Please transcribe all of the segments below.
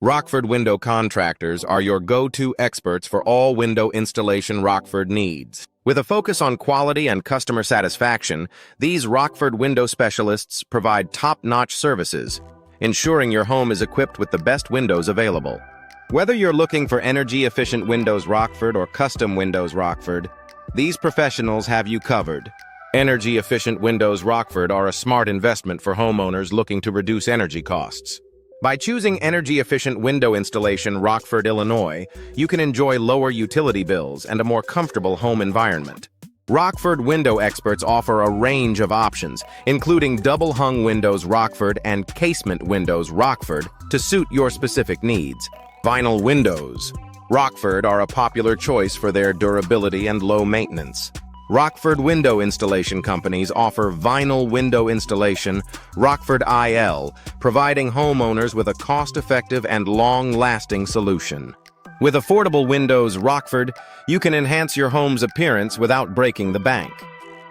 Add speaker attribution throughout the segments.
Speaker 1: Rockford Window Contractors are your go-to experts for all window installation Rockford needs. With a focus on quality and customer satisfaction, these Rockford window specialists provide top-notch services, ensuring your home is equipped with the best windows available. Whether you're looking for energy-efficient windows Rockford or custom windows Rockford, these professionals have you covered. Energy-efficient windows Rockford are a smart investment for homeowners looking to reduce energy costs. By choosing energy-efficient window installation Rockford, Illinois, you can enjoy lower utility bills and a more comfortable home environment. Rockford window experts offer a range of options, including double-hung windows Rockford and casement windows Rockford to suit your specific needs. Vinyl windows Rockford are a popular choice for their durability and low maintenance. Rockford window installation companies offer vinyl window installation, Rockford IL, providing homeowners with a cost-effective and long-lasting solution. With affordable windows Rockford, you can enhance your home's appearance without breaking the bank.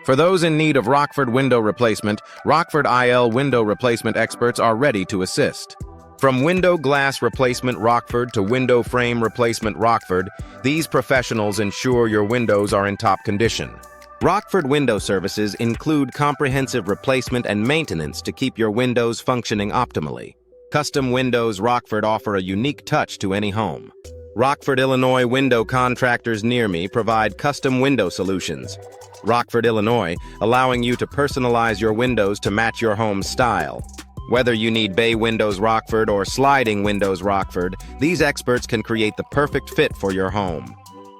Speaker 1: For those in need of Rockford window replacement, Rockford IL window replacement experts are ready to assist. From window glass replacement Rockford to window frame replacement Rockford, these professionals ensure your windows are in top condition. Rockford window services include comprehensive replacement and maintenance to keep your windows functioning optimally. Custom windows Rockford offer a unique touch to any home. Rockford, Illinois window contractors near me provide custom window solutions. Rockford, Illinois, allowing you to personalize your windows to match your home's style. Whether you need bay windows Rockford or sliding windows Rockford, these experts can create the perfect fit for your home.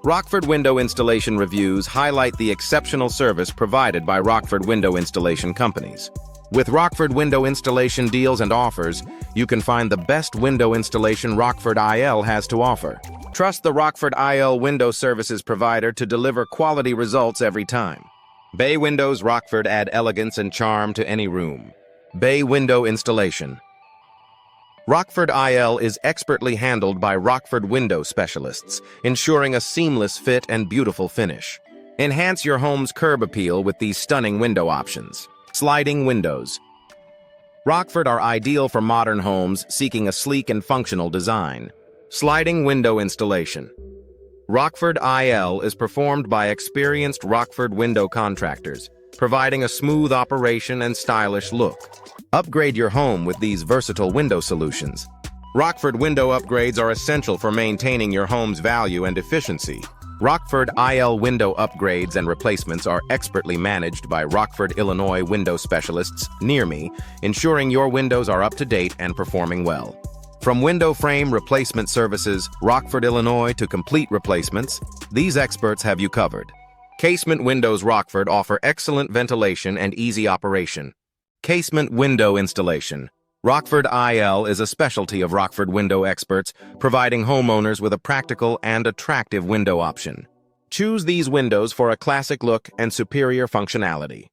Speaker 1: Rockford window installation reviews highlight the exceptional service provided by Rockford window installation companies. With Rockford window installation deals and offers, you can find the best window installation Rockford IL has to offer. Trust the Rockford IL window services provider to deliver quality results every time. Bay windows Rockford add elegance and charm to any room. Bay window installation. Rockford IL is expertly handled by Rockford window specialists, ensuring a seamless fit and beautiful finish. Enhance your home's curb appeal with these stunning window options. Sliding windows. Rockford are ideal for modern homes seeking a sleek and functional design. Sliding window installation. Rockford IL is performed by experienced Rockford window contractors, providing a smooth operation and stylish look. Upgrade your home with these versatile window solutions. Rockford window upgrades are essential for maintaining your home's value and efficiency. Rockford IL window upgrades and replacements are expertly managed by Rockford, Illinois window specialists near me, ensuring your windows are up to date and performing well. From window frame replacement services, Rockford, Illinois, to complete replacements, these experts have you covered. Casement windows Rockford offer excellent ventilation and easy operation. Casement window installation. Rockford IL is a specialty of Rockford window experts, providing homeowners with a practical and attractive window option. Choose these windows for a classic look and superior functionality.